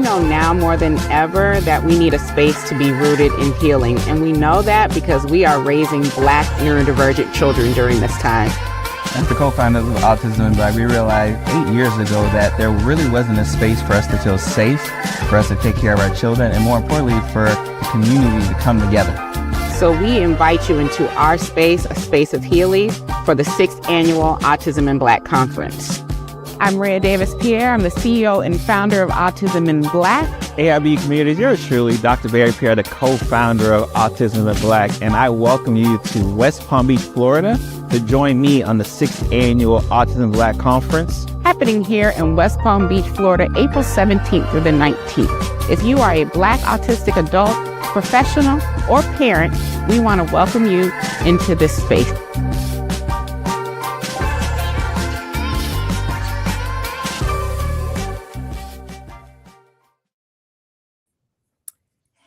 know now more than ever that we need a space to be rooted in healing. And we know that because we are raising Black neurodivergent children during this time. As the co-founders of Autism and Black, we realized 8 years ago that there really wasn't a space for us to feel safe, for us to take care of our children, and more importantly, for the community to come together. So we invite you into our space, a space of healing, for the 6th Annual Autism and Black Conference. I'm Maria Davis-Pierre. I'm the CEO and founder of Autism and Black. AIB communities, yours truly, Dr. Barry Pierre, the co-founder of Autism and Black, and I welcome you to West Palm Beach, Florida, to join me on the 6th Annual Autism and Black Conference. Happening here in West Palm Beach, Florida, April 17th through the 19th. If you are a Black autistic adult, professional, or parent, we want to welcome you into this space.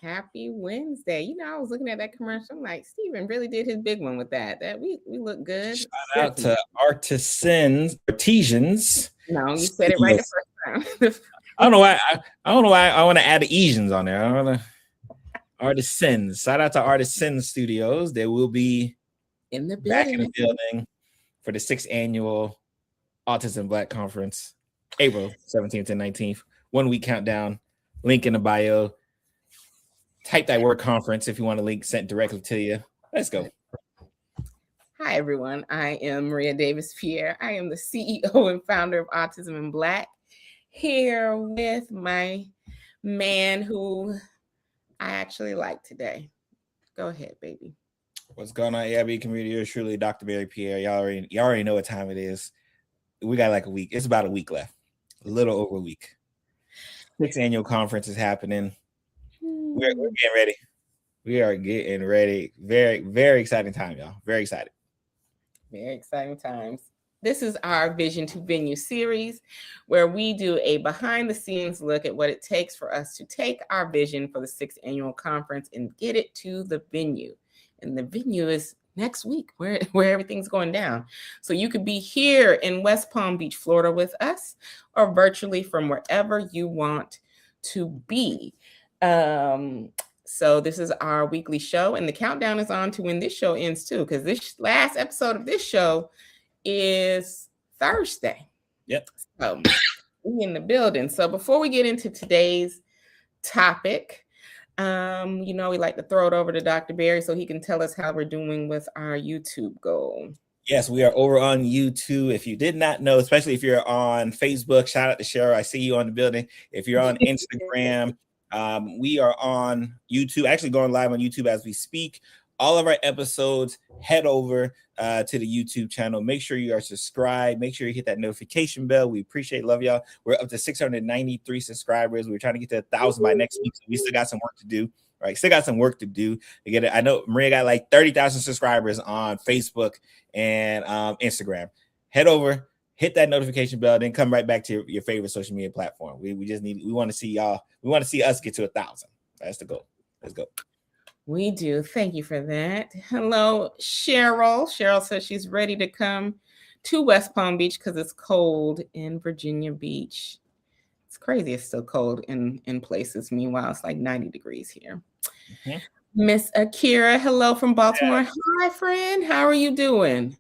Happy Wednesday. You know, I was looking at that commercial. I'm like, Steven really did his big one with that. We look good. Shout out to artisans. No, you said it right the first time. I don't know why I want to add the Asians on there. I want to artisans. Shout out to Artisan Studios. They will be in the building. Back in the building for the 6th Annual Autism Black Conference, April 17th and 19th. 1 week countdown. Link in the bio. Type that word conference if you want a link sent directly to you. Let's go. Hi, everyone. I am Maria Davis-Pierre. I am the CEO and founder of Autism and Black, here with my man who I actually like today. Go ahead, baby. What's going on, AIB community? Yours truly, Dr. Barry Pierre. Y'all already know what time it is. We got like a week. It's about a week left. A little over a week. 6th Annual Conference is happening. We're getting ready. We are getting ready. Very, very exciting time, y'all. Very excited. Very exciting times. This is our Vision to Venue series, where we do a behind-the-scenes look at what it takes for us to take our vision for the 6th Annual Conference and get it to the venue. And the venue is next week, where everything's going down. So you could be here in West Palm Beach, Florida with us, or virtually from wherever you want to be. So this is our weekly show, and the countdown is on to when this show ends too, because this last episode of this show is Thursday. Yep. So we in the building. So before we get into today's topic, we like to throw it over to Dr. Barry so he can tell us how we're doing with our YouTube goal. Yes, we are over on YouTube. If you did not know, especially if you're on Facebook, shout out to Cheryl. I see you on the building. If you're on Instagram, we are on YouTube, actually going live on YouTube as we speak. All of our episodes, head over to the YouTube channel. Make sure you are subscribed. Make sure you hit that notification bell. We appreciate, love y'all. We're up to 693 subscribers. We're trying to get to 1,000 by next week. So we still got some work to do. Right, still got some work to do to get it. I know Maria got like 30,000 subscribers on Facebook and Instagram. Head over. Hit that notification bell, then come right back to your favorite social media platform. We want to see y'all. We want to see us get to 1,000. That's the goal. Let's go. We do. Thank you for that. Hello, Cheryl. Cheryl says she's ready to come to West Palm Beach because it's cold in Virginia Beach. It's crazy. It's still cold in places. Meanwhile, it's like 90 degrees here. Miss Akira, hello from Baltimore. Yeah. Hi, friend. How are you doing?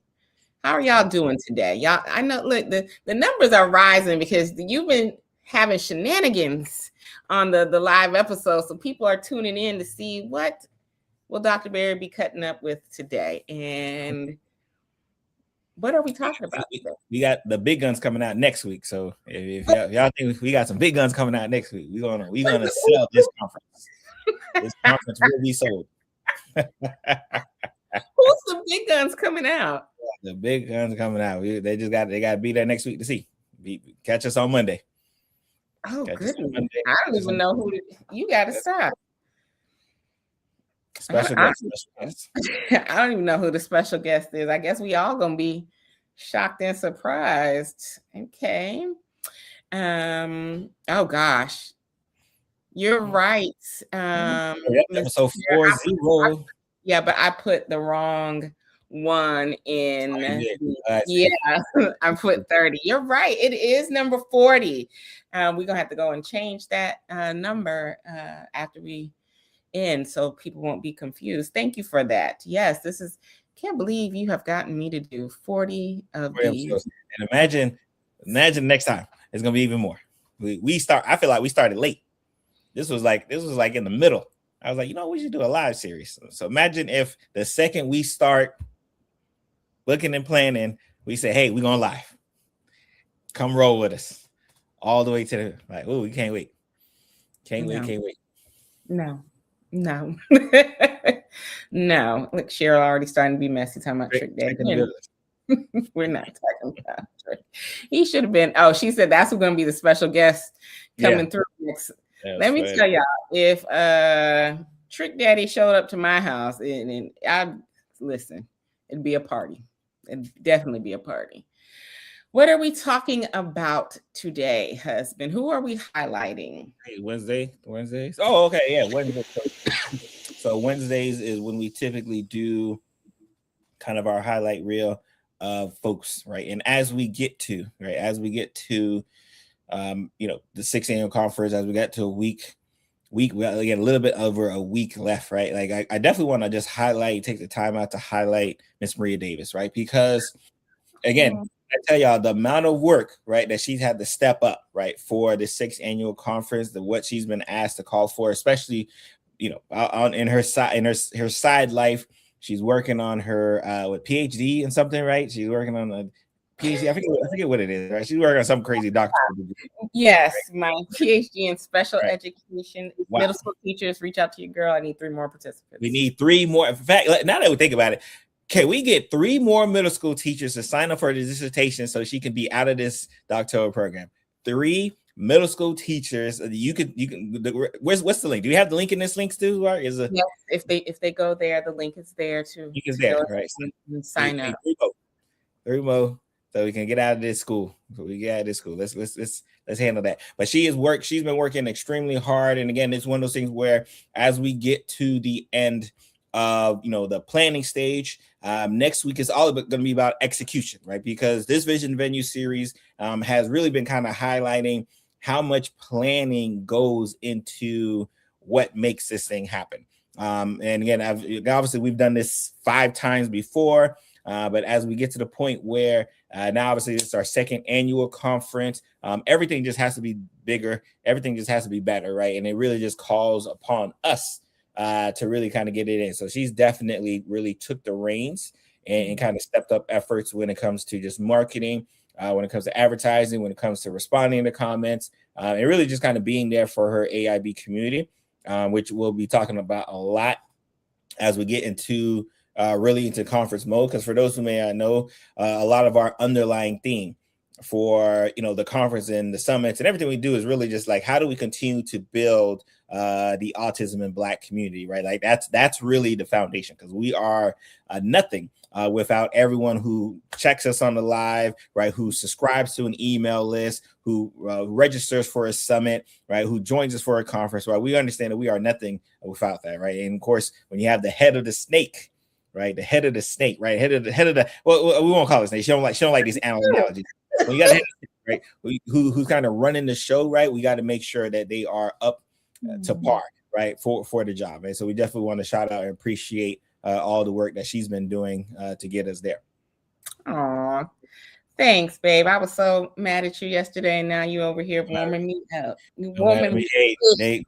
How are y'all doing today? Y'all, I know, look, the numbers are rising because you've been having shenanigans on the live episode. So people are tuning in to see what will Dr. Barry be cutting up with today. And what are we talking about today? We got the big guns coming out next week. So if y'all think we got some big guns coming out next week, we're gonna sell this conference. This conference will be sold. Who's the big guns coming out? The big guns coming out. They got to be there next week to see. Catch us on Monday. Oh, goodness. I don't even know who you got to stop. Special guest. I don't even know who the special guest is. I guess we all gonna be shocked and surprised. Okay. Oh gosh. You're right. Episode 40. Yeah, but I put the wrong one in yeah. I put 30. You're right. It is number 40. We're gonna have to go and change that number after we end so people won't be confused. Thank you for that. Yes, this is can't believe you have gotten me to do 40 of these. And imagine next time it's gonna be even more. I feel like we started late. This was like in the middle. I was like, we should do a live series. So imagine if the second we start looking and planning, we say, hey, we're going live. Come roll with us all the way to the we can't wait. Can't wait. No. No. Look, Cheryl already starting to be messy talking about Trick Daddy. We're not talking about Trick. He should have been. Oh, she said that's who's going to be the special guest coming through next. Let me tell y'all, if Trick Daddy showed up to my house and I listen, it'd be a party. It'd definitely be a party. What are we talking about today, husband? Who are we highlighting? Hey, Wednesdays. Oh, okay, yeah, Wednesday. So Wednesdays is when we typically do kind of our highlight reel of folks, right? And as we get to the 6th annual conference, as we got to a week, we got a little bit over a week left, right? Like I definitely want to just take the time out to highlight Miss Maria Davis, right? Because again, I tell y'all the amount of work, right, that she's had to step up, right, for the 6th annual conference, what she's been asked to call for, especially, in her side life, she's working on her PhD and something, right? She's working on a PhD. I forget what it is, right? She's working on some crazy doctoral degree. Yes, right? My PhD in special education. Wow. Middle school teachers, reach out to your girl. I need 3 more participants. We need 3 more. In fact, now that we think about it, can we get 3 more middle school teachers to sign up for the dissertation so she can be out of this doctoral program? 3 middle school teachers. You can. What's the link? Do you have the link in this link too? Or is it? Yes, if they go there, the link is there too. Link is there, right? And sign up. 3 more. So we can get out of this school. Let's handle that. But she's been working extremely hard. And again, it's one of those things where as we get to the end of the planning stage, next week is all going to be about execution, right? Because this Vision Venue series has really been kind of highlighting how much planning goes into what makes this thing happen. And again, obviously we've done this 5 times before. But as we get to the point where now obviously it's our 2nd annual conference, everything just has to be bigger. Everything just has to be better, right? And it really just calls upon us to really kind of get it in. So she's definitely really took the reins and kind of stepped up efforts when it comes to just marketing, when it comes to advertising, when it comes to responding to comments, and really just kind of being there for her AIB community, which we'll be talking about a lot as we get into really into conference mode. Because for those who may not know, a lot of our underlying theme for the conference and the summits and everything we do is really just like, how do we continue to build the autism and Black community, right? Like that's really the foundation, because we are nothing without everyone who checks us on the live, right? Who subscribes to an email list, who registers for a summit, right? Who joins us for a conference, right? We understand that we are nothing without that, right? And of course, when you have the head of the snake, right? The head of the snake, right? Head of the well, we won't call it snake. She don't like these animal analogies. When you got the head of the snake, right? Who's kind of running the show, right? We got to make sure that they are up to par, right? For the job. And so we definitely want to shout out and appreciate all the work that she's been doing to get us there. Aw, thanks, babe. I was so mad at you yesterday, and now you over here warming me up. They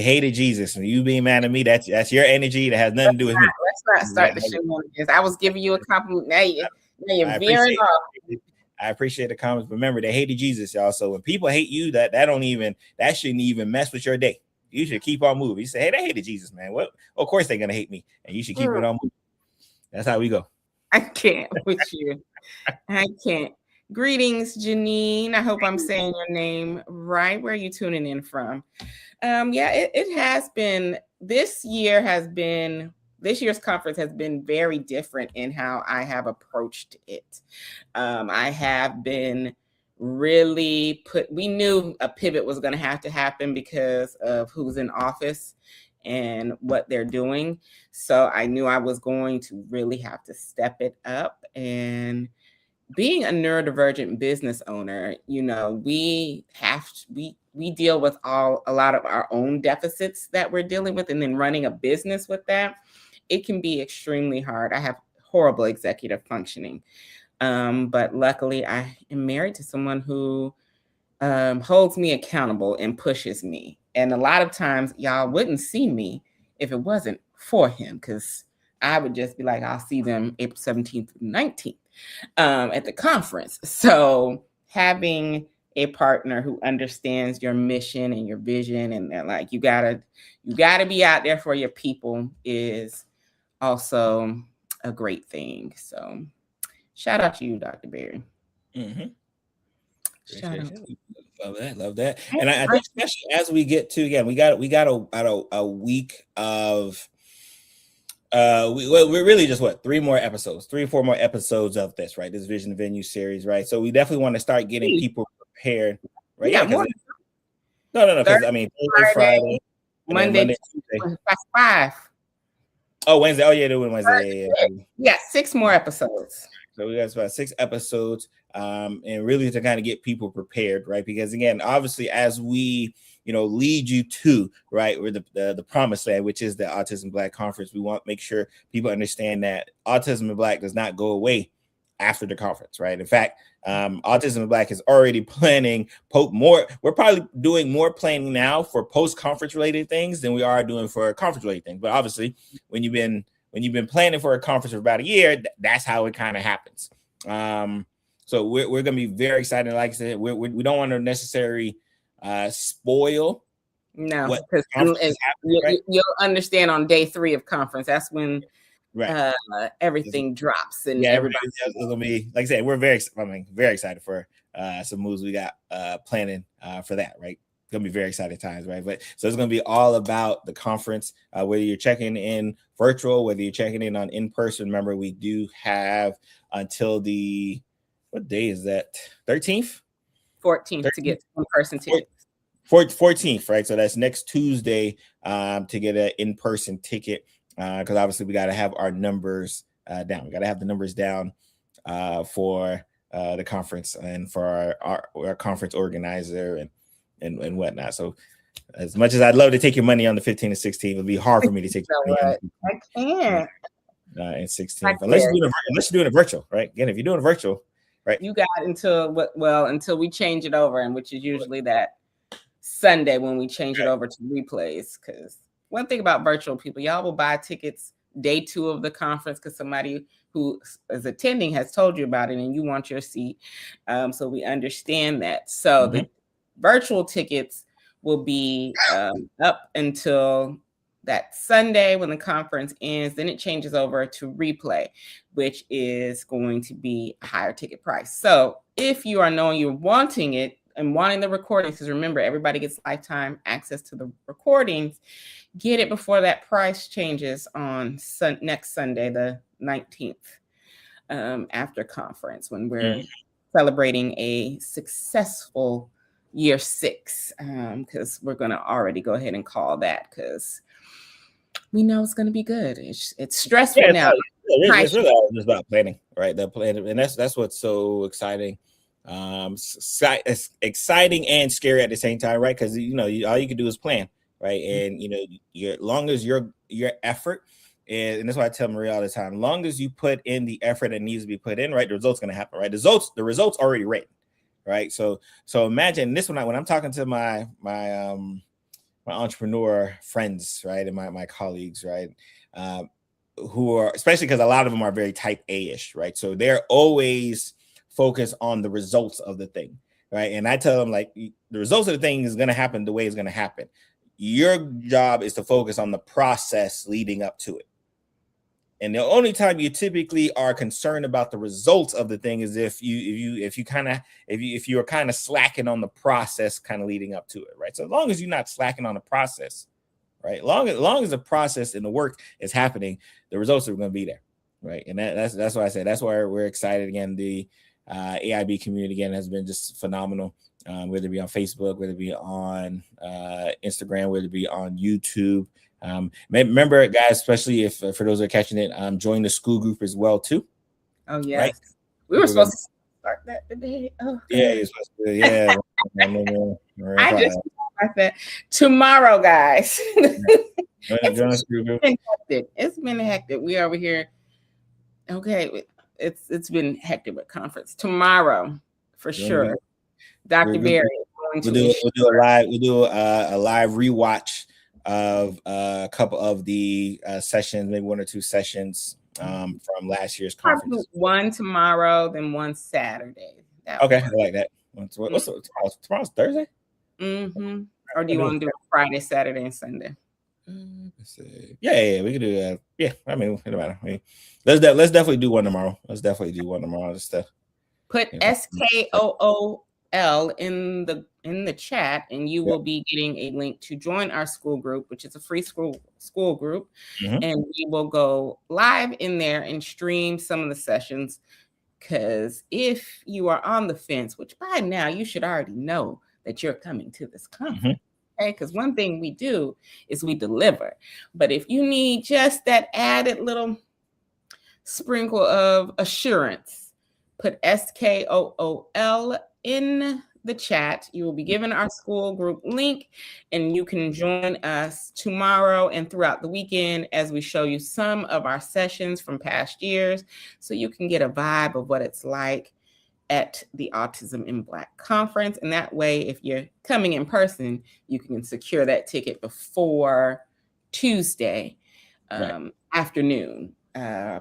hated Jesus. And you being mad at me, that's your energy. That has nothing to do with me. Let's not start the show on this. I was giving you a compliment. Now you're veering off. I appreciate the comments, but remember, they hated Jesus, y'all. So when people hate you, that shouldn't even mess with your day. You should keep on moving. You say, hey, they hated Jesus, man. Well, of course they're gonna hate me, and you should keep it on moving. That's how we go. I can't with you. I can't. Greetings, Janine. I hope I'm saying your name right. Where are you tuning in from? It has been. This year's conference has been very different in how I have approached it. I have been really we knew a pivot was going to have to happen because of who's in office. and what they're doing. So I knew I was going to really have to step it up. And being a neurodivergent business owner, we deal with a lot of our own deficits that we're dealing with, and then running a business with that, it can be extremely hard. I have horrible executive functioning. But luckily I am married to someone who holds me accountable and pushes me. And a lot of times y'all wouldn't see me if it wasn't for him, because I would just be like, I'll see them April 17th through 19th at the conference. So having a partner who understands your mission and your vision, and they're like, you gotta be out there for your people, is also a great thing. So shout out to you, Dr. Berry. Mm-hmm. Shout out. Love that. And I think especially as we get to, again, we got a week of we're really just 3 or 4 more episodes of this, right? This Vision Venue series, right? So we definitely want to start getting people prepared, right? Yeah, no, because I mean Thursday, Friday, Monday, Tuesday. That's 5. Oh, Wednesday. Oh yeah, doing Wednesday. Yeah, 6 more episodes. So we got about 6 episodes, and really to kind of get people prepared, right? Because again, obviously, as we lead you to right where the promised land, which is the Autism Black Conference, we want to make sure people understand that Autism in Black does not go away after the conference, right? In fact, Autism in Black is already planning more. We're probably doing more planning now for post-conference related things than we are doing for conference related things. But obviously, when you've been planning for a conference for about a year, that's how it kind of happens. So we're going to be very excited. Like I said, we don't want to necessarily spoil. No, because you'll understand on day 3 of conference. That's when everything drops, and everybody's gonna be, like I said, we're very excited for some moves we got planning for that, right? Gonna be very exciting times, right? But so it's gonna be all about the conference, whether you're checking in virtual, whether you're checking in person. Remember, we do have until what day is that? 13th? 14th to get in-person tickets. 14th, right? So that's next Tuesday to get an in-person ticket, because obviously we got to have our numbers down. We got to have the numbers down for the conference and for our conference organizer and whatnot. So as much as I'd love to take your money on the 15th and 16th, it'll be hard for me to take your money I can't. And 16th, unless you're doing it virtual, right? Again, if you're doing it virtual, right? You got until we change it over, and which is usually that Sunday when we change it over to replays. Because one thing about virtual people, y'all will buy tickets day 2 of the conference because somebody who is attending has told you about it and you want your seat. So we understand that. So the virtual tickets will be up until that Sunday when the conference ends. Then it changes over to replay, which is going to be a higher ticket price. So if you are knowing you're wanting it and wanting the recordings, because remember, everybody gets lifetime access to the recordings, get it before that price changes on next Sunday, the 19th, after conference, when we're celebrating a successful year 6, because we're going to already go ahead and call that, because we know it's going to be good. It's stressful now. It's really all just about planning, right? The planning, and that's what's so exciting. It's exciting and scary at the same time, right? Because all you can do is plan, right? And as long as your effort, and that's why I tell Maria all the time, long as you put in the effort that needs to be put in, right, the results going to happen, right? The results already written, right? So imagine this when I'm talking to my entrepreneur friends, right, and my colleagues, right, who are, especially because a lot of them are very type A-ish, right? So they're always focused on the results of the thing, right? And I tell them, like, the results of the thing is going to happen the way it's going to happen. Your job is to focus on the process leading up to it. And the only time you typically are concerned about the results of the thing is if you're kind of slacking on the process kind of leading up to it, right? So as long as you're not slacking on the process, right? Long as the process and the work is happening, the results are going to be there, right? And that's why I say that's why we're excited again. AIB community again has been just phenomenal. Whether it be on Facebook, whether it be on Instagram, whether it be on YouTube. Remember, guys, especially if for those that are catching it, join the school group as well too. Oh yes, right? We were supposed to start that today. Oh, yeah, you're supposed to. Yeah, I just like that tomorrow, guys. It's been hectic. We over here. Okay, it's been hectic with conference. Tomorrow, for sure. Dr. Barry. We'll do a live rewatch of a couple of the sessions, maybe 1 or 2 sessions from last year's conference. One tomorrow, then one Saturday. Okay, I like that. Tomorrow's Thursday? Mm-hmm. Or do you want to do it Friday, Saturday, and Sunday? Let's see. Yeah, we can do that. Yeah, I mean, it doesn't matter. I mean, let's definitely do one tomorrow. Just to put SKOOL in the chat, and you will be getting a link to join our school group, which is a free school group, and we will go live in there and stream some of the sessions. Because if you are on the fence, which by now you should already know that you're coming to this conference. Okay, because one thing we do is we deliver. But if you need just that added little sprinkle of assurance, put SKOOL in the chat. You will be given our school group link, and you can join us tomorrow and throughout the weekend as we show you some of our sessions from past years, so you can get a vibe of what it's like at the Autism in Black conference. And that way, if you're coming in person, you can secure that ticket before Tuesday afternoon,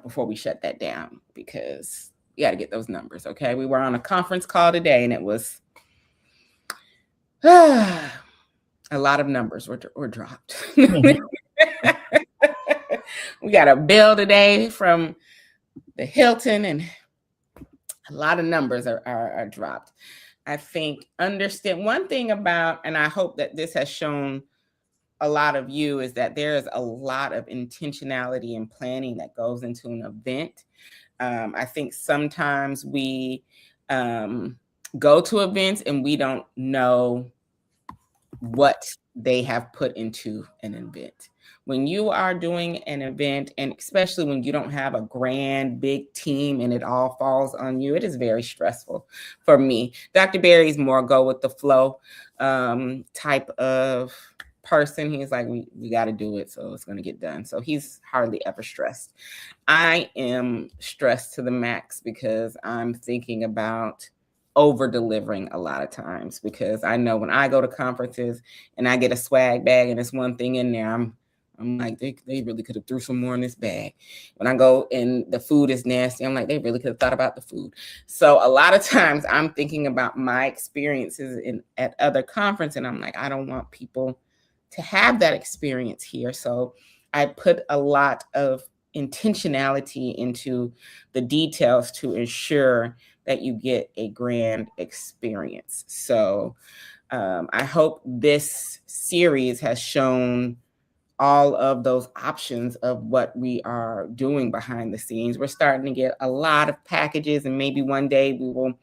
before we shut that down, because you got to get those numbers. Okay. We were on a conference call today, and it was a lot of numbers were dropped. We got a bill today from the Hilton, and a lot of numbers are dropped. I think understand one thing about, and I hope that this has shown a lot of you, is that there is a lot of intentionality and planning that goes into an event. I think sometimes we go to events and we don't know what they have put into an event. When you are doing an event, and especially when you don't have a grand, big team and it all falls on you, it is very stressful for me. Dr. Barry is more go with the flow type of person. He's like, we got to do it, so it's going to get done. So he's hardly ever stressed. I am stressed to the max because I'm thinking about over delivering a lot of times, because I know when I go to conferences and I get a swag bag and it's one thing in there, I'm like, they really could have threw some more in this bag. When I go and the food is nasty, I'm like, they really could have thought about the food. So a lot of times I'm thinking about my experiences at other conferences, and I'm like, I don't want people to have that experience here. So I put a lot of intentionality into the details to ensure that you get a grand experience. So I hope this series has shown all of those options of what we are doing behind the scenes. We're starting to get a lot of packages, and maybe one day we will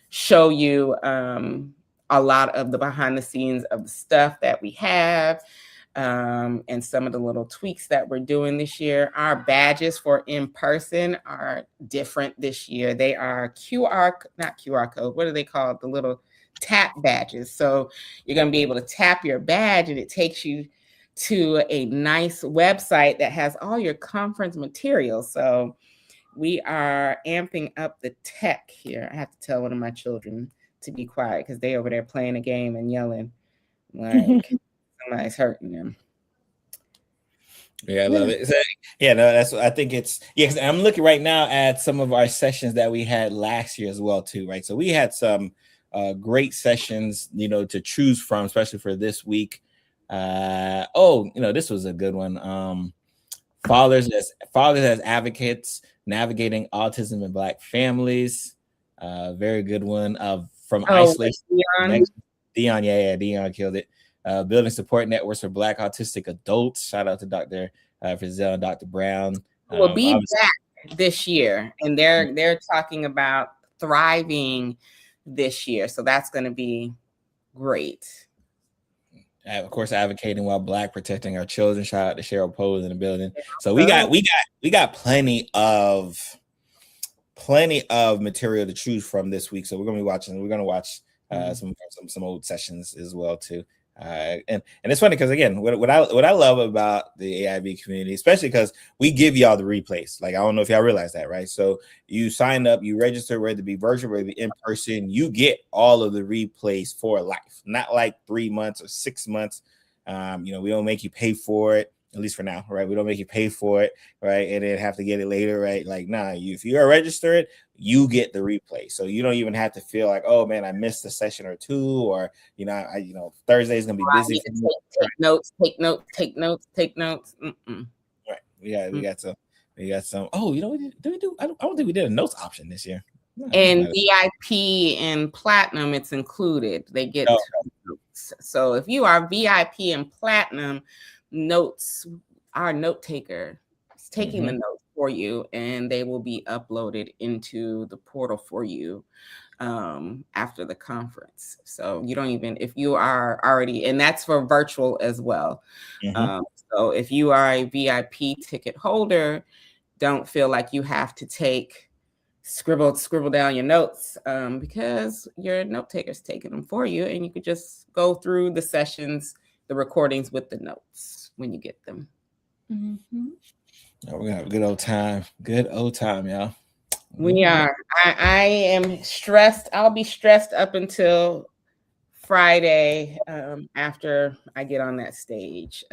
show you a lot of the behind the scenes of the stuff that we have, and some of the little tweaks that we're doing this year. Our badges for in-person are different this year. They are not QR code, what are they called? The little tap badges. So you're going to be able to tap your badge, and it takes you to a nice website that has all your conference materials. So we are amping up the tech here. I have to tell one of my children to be quiet because they over there playing a game and yelling like somebody's hurting them. Yeah, I love it. Yeah, no, that's what I think it's. Yeah, because I'm looking right now at some of our sessions that we had last year as well, too, right? So we had some great sessions, to choose from, especially for this week. This was a good one. Fathers as advocates, navigating autism in Black families. Very good one. From isolation. Dion killed it. Building support networks for Black autistic adults. Shout out to Dr. Frizzell and Dr. Brown. Will be back this year, and they're talking about thriving this year. So that's going to be great. Of course, advocating while Black, protecting our children. Shout out to Cheryl Pose in the building. So we got plenty of material to choose from this week. So we're gonna be watching. We're gonna watch some old sessions as well too. And it's funny because again, what I love about the AIB community, especially because we give y'all the replays. Like, I don't know if y'all realize that, right? So you sign up, you register, whether it be virtual, whether it be in person, you get all of the replays for life, not like 3 months or 6 months. We don't make you pay for it, at least for now, right? We don't make you pay for it, right? And then have to get it later, right? Like, nah, if you are registered, you get the replay. So you don't even have to feel like, oh man, I missed a session or two, or Thursday is gonna be busy. Take notes. Mm-mm. Right. We got some. Oh, I don't think we did a notes option this year. No, and VIP and platinum, it's included. They get notes. So if you are VIP and platinum, notes, our note taker is taking the notes for you, and they will be uploaded into the portal for you after the conference. So you don't even, if you are already, and that's for virtual as well. So if you are a VIP ticket holder, don't feel like you have to scribble down your notes because your note taker's taking them for you, and you could just go through the sessions, the recordings with the notes when you get them. We're gonna have a good old time, y'all. We are. I am stressed. I'll be stressed up until Friday after I get on that stage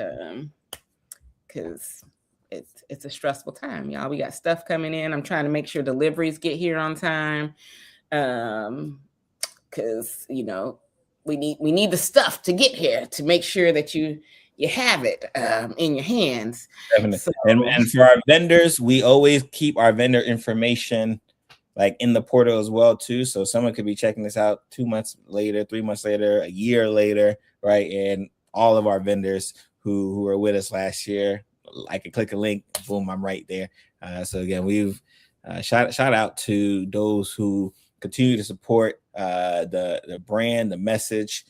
because it's a stressful time, y'all. We got stuff coming in. I'm trying to make sure deliveries get here on time because we need the stuff to get here to make sure that you have it in your hands. Definitely. So, and for our vendors, we always keep our vendor information like in the portal as well too. So someone could be checking this out 2 months later, 3 months later, a year later, right? And all of our vendors who were with us last year, I could click a link, boom, I'm right there. So again, we've shout out to those who continue to support the brand, the message,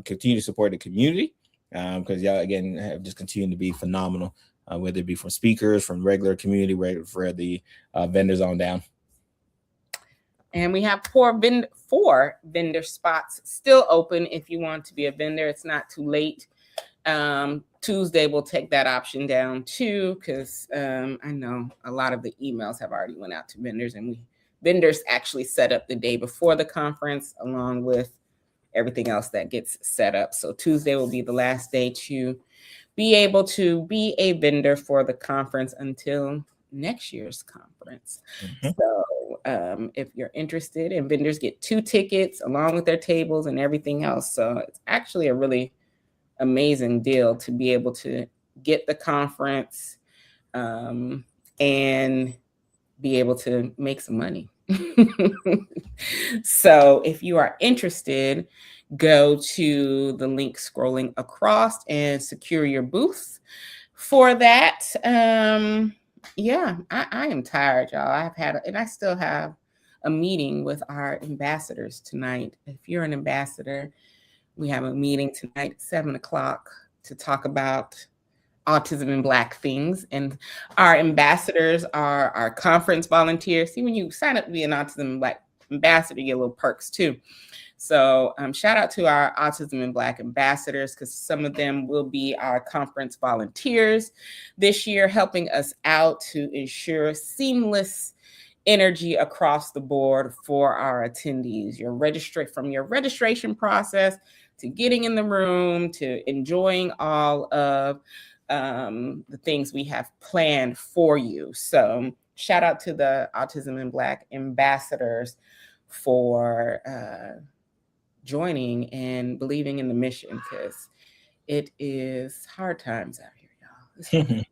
continue to support the community. Because y'all again have just continued to be phenomenal, whether it be from speakers, from regular community, for the vendors on down. And we have four vendor spots still open if you want to be a vendor. It's not too late. Tuesday we'll take that option down too, because I know a lot of the emails have already went out to vendors, and vendors actually set up the day before the conference along with everything else that gets set up. So Tuesday will be the last day to be able to be a vendor for the conference until next year's conference. So if you're interested, and vendors get 2 tickets along with their tables and everything else. So it's actually a really amazing deal to be able to get the conference and be able to make some money. So if you are interested, go to the link scrolling across and secure your booth for that. Yeah, I am tired, y'all. I still have a meeting with our ambassadors tonight. If you're an ambassador, we have a meeting tonight at 7:00 to talk about autism and Black things. And our ambassadors are our conference volunteers. See, when you sign up to be an Autism and Black ambassador, you get little perks too. So shout out to our Autism and Black ambassadors, because some of them will be our conference volunteers this year, helping us out to ensure seamless energy across the board for our attendees. From your registration process to getting in the room to enjoying all of the things we have planned for you. So shout out to the Autism and Black ambassadors for joining and believing in the mission, because it is hard times out here, y'all.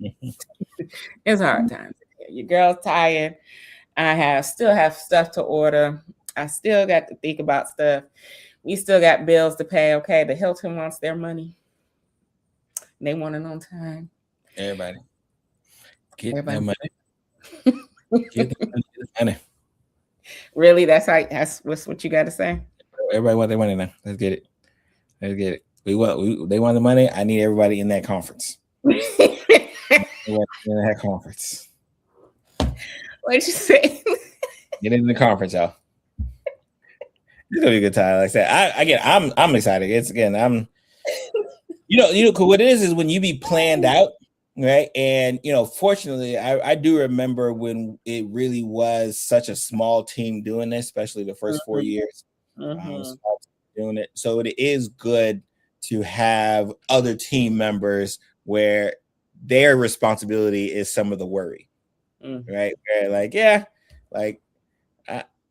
It's hard times out here. Your girl's tired. I still have stuff to order. I still got to think about stuff. We still got bills to pay. Okay, the Hilton wants their money. They want it on time. Everybody. Get their money. Get the money. Really? That's what you got to say? Everybody want their money now. Let's get it. Let's get it. They want the money. I need everybody in that conference. In that conference. What'd you say? Get in the conference, y'all. It's gonna be a good time. Like I said, I'm excited. It's again, what it is when you be planned out, right? And fortunately, I do remember when it really was such a small team doing this, especially the first 4 years, small team doing it. So it is good to have other team members where their responsibility is some of the worry, right? Where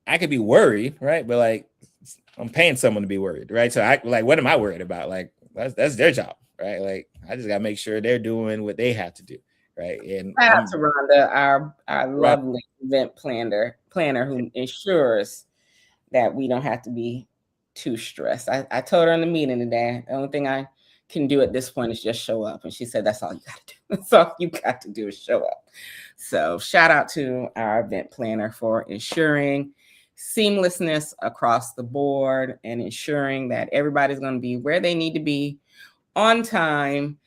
I could be worried, right? But like I'm paying someone to be worried, right? So what am I worried about? Like that's their job, right? Like I just gotta make sure they're doing what they have to do, right? And shout out to Rhonda, our lovely event planner who ensures that we don't have to be too stressed. I told her in the meeting today, the only thing I can do at this point is just show up. And she said, that's all you got to do. That's all you got to do is show up. So shout out to our event planner for ensuring seamlessness across the board and ensuring that everybody's going to be where they need to be on time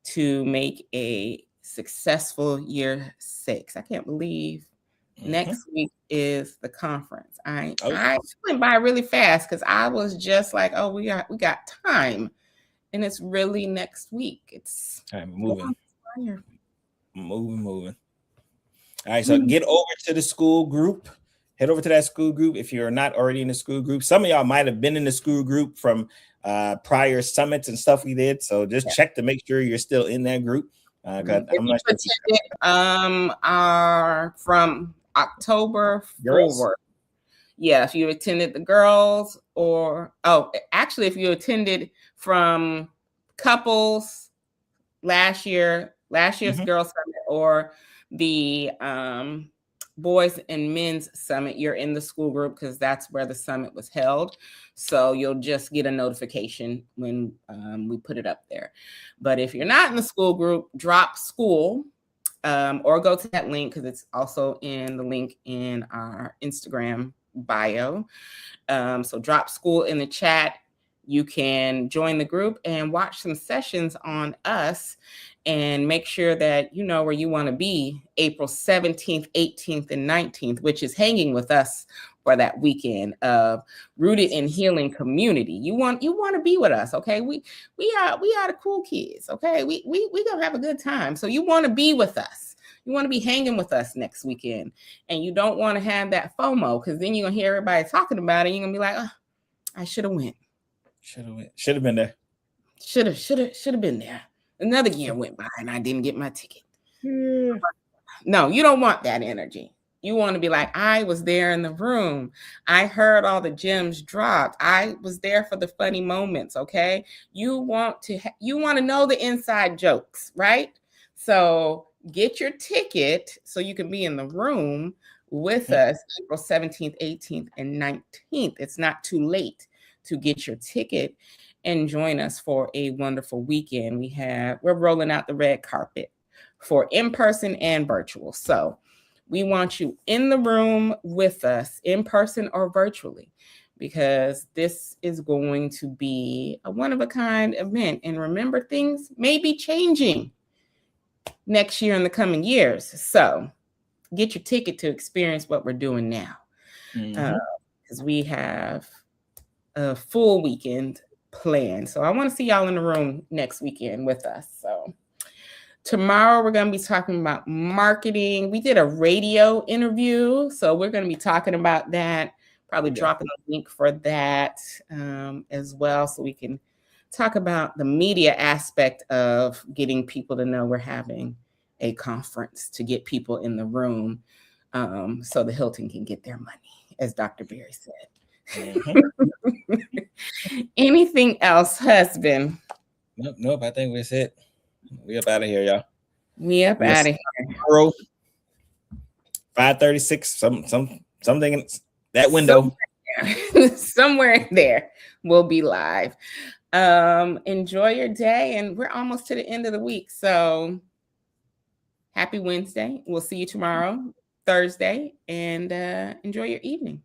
to make a successful year 6. I can't believe next week is the conference. I went by really fast because I was just like, oh, we got time. And it's really next week. It's moving. All right, so get over to the school group. Head over to that school group if you're not already in the school group. Some of y'all might have been in the school group from prior summits and stuff we did. So just check to make sure you're still in that group. I'm not sure. Are from October forward. Yeah, if you attended the girls if you attended from couples last year's girls summit or the boys and men's summit, you're in the school group because that's where the summit was held. So you'll just get a notification when we put it up there. But if you're not in the school group, drop school or go to that link because it's also in the link in our Instagram bio. So drop school in the chat. You can join the group and watch some sessions on us and make sure that you know where you want to be April 17th, 18th, and 19th, which is hanging with us for that weekend of Rooted in Healing Community. You want to be with us, okay? We are the cool kids, okay? We gonna have a good time. So you want to be with us. You want to be hanging with us next weekend, and you don't want to have that FOMO because then you're gonna hear everybody talking about it. And you're gonna be like, oh, I should have went. Should have been there. Should have been there. Another year went by and I didn't get my ticket. No, you don't want that energy. You want to be like, I was there in the room. I heard all the gems dropped. I was there for the funny moments. Okay. You want to know the inside jokes, right? So get your ticket so you can be in the room with us April 17th, 18th, and 19th. It's not too late to get your ticket and join us for a wonderful weekend. We're rolling out the red carpet for in-person and virtual. So we want you in the room with us, in person or virtually, because this is going to be a one-of-a-kind event. And remember, things may be changing next year in the coming years. So get your ticket to experience what we're doing now. Because we have a full weekend planned. So I want to see y'all in the room next weekend with us. So tomorrow we're going to be talking about marketing. We did a radio interview, so we're going to be talking about that, probably dropping a link for that as well, so we can talk about the media aspect of getting people to know we're having a conference to get people in the room so the Hilton can get their money, as Dr. Berry said. Anything else, husband? Nope. I think that's it. We up out of here, y'all. We up out of here. 5:36. Something in that window. Somewhere in there, we'll be live. Enjoy your day, and we're almost to the end of the week. So happy Wednesday. We'll see you tomorrow. Thursday, and enjoy your evening.